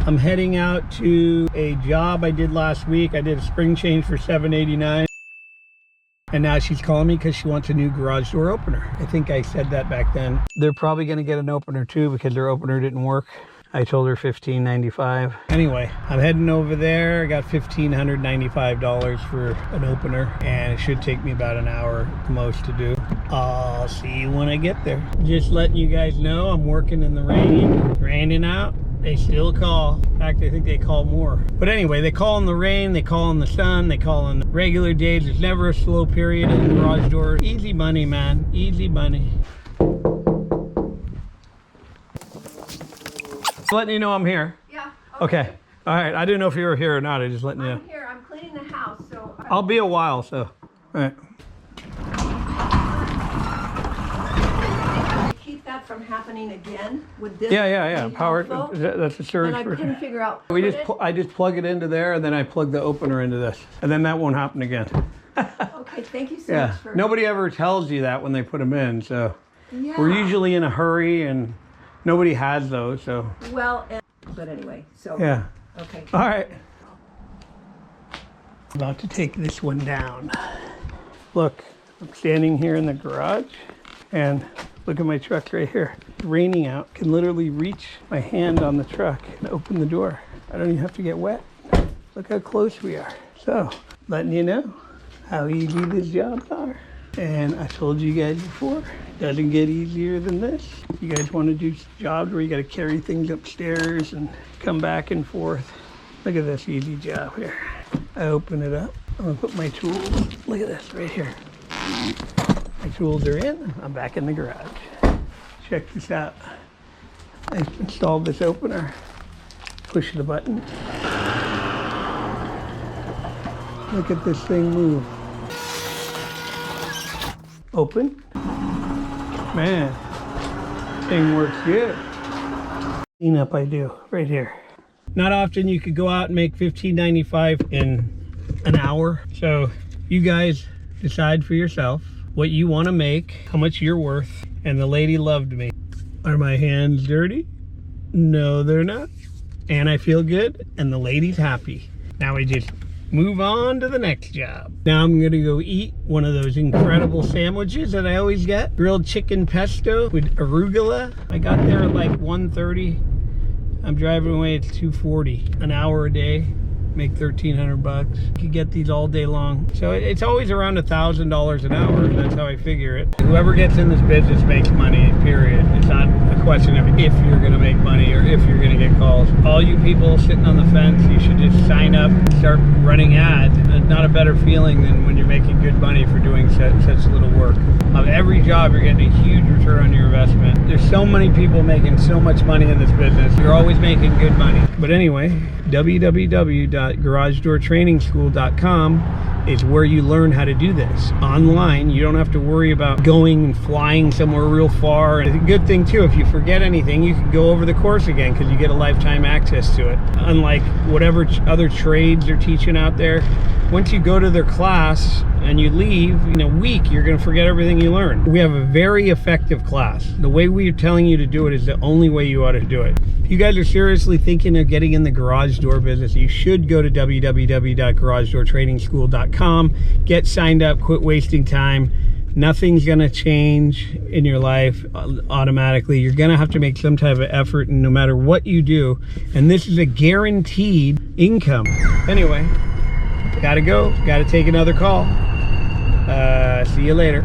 I'm heading out to a job I did last week. I did a spring change for $7.89. And now she's calling me because she wants a new garage door opener. I think I said that back then. They're probably going to get an opener too because their opener didn't work. I told her $1,595. Anyway, I'm heading over there. I got $1,595 for an opener, and it should take me about an hour at the most to do. I'll see you when I get there. Just letting you guys know I'm working in the rain. Raining out. They still call. In fact, I think they call more. But anyway, they call in the rain, they call in the sun, they call in the regular days. There's never a slow period in garage doors. Easy money, man. Easy money. Letting you know I'm here. Yeah. Okay. All right. I didn't know if you were here or not. I just letting you know. I'm here. I'm cleaning the house, so. I'll be a while, so. All right. Keep that from happening again with this. Yeah. Power. That's the surge. And I couldn't figure out. I just plug it into there, and then I plug the opener into this, and then that won't happen again. Okay. Thank you so much for. Nobody ever tells you that when they put them in, so. Yeah. We're usually in a hurry, and nobody has those, so. Well, but anyway, so. Yeah. Okay. All right. About to take this one down. Look, I'm standing here in the garage, and look at my truck right here. It's raining out. Can literally reach my hand on the truck and open the door. I don't even have to get wet. Look how close we are. So, letting you know how easy these jobs are. And I told you guys before, it doesn't get easier than this. You guys want to do jobs where you got to carry things upstairs and come back and forth. Look at this easy job here. I open it up. I'm gonna put my tools. Look at this right here. My tools are in. I'm back in the garage. Check this out. I installed this opener. Push the button. Look at this thing move. Open. Man, thing works good. Cleanup I do right here. Not often you could go out and make $15.95 in an hour. So you guys decide for yourself what you want to make, how much you're worth. And the lady loved me. Are my hands dirty? No, they're not. And I feel good, and the lady's happy. Now we just move on to the next job. Now I'm gonna go eat one of those incredible sandwiches that I always get. Grilled chicken pesto with arugula. I got there at like 1:30. I'm driving away at 2:40. An hour a day, make $1,300. You can get these all day long. So it's always around $1,000 an hour. That's how I figure it. Whoever gets in this business makes money, period. It's not a question of if you're gonna make money or if you're gonna get calls. All you people sitting on the fence, you should just sign up, start running ads. It's not a better feeling than when you're making good money for doing such little work. Of every job, you're getting a huge return on your investment. There's so many people making so much money in this business. You're always making good money. But anyway, www.garagedoortrainingschool.com is where you learn how to do this. Online, you don't have to worry about going and flying somewhere real far. And it's a good thing too, if you forget anything, you can go over the course again because you get a lifetime access to it. Unlike whatever other trades they're teaching out there, once you go to their class and you leave, in a week, you're gonna forget everything you learned. We have a very effective class. The way we're telling you to do it is the only way you ought to do it. If you guys are seriously thinking of getting in the garage door business, you should go to www.garagedoortrainingschool.com, get signed up, quit wasting time. Nothing's gonna change in your life automatically. You're gonna have to make some type of effort, and no matter what you do, and this is a guaranteed income. Anyway, gotta go, gotta take another call. See you later.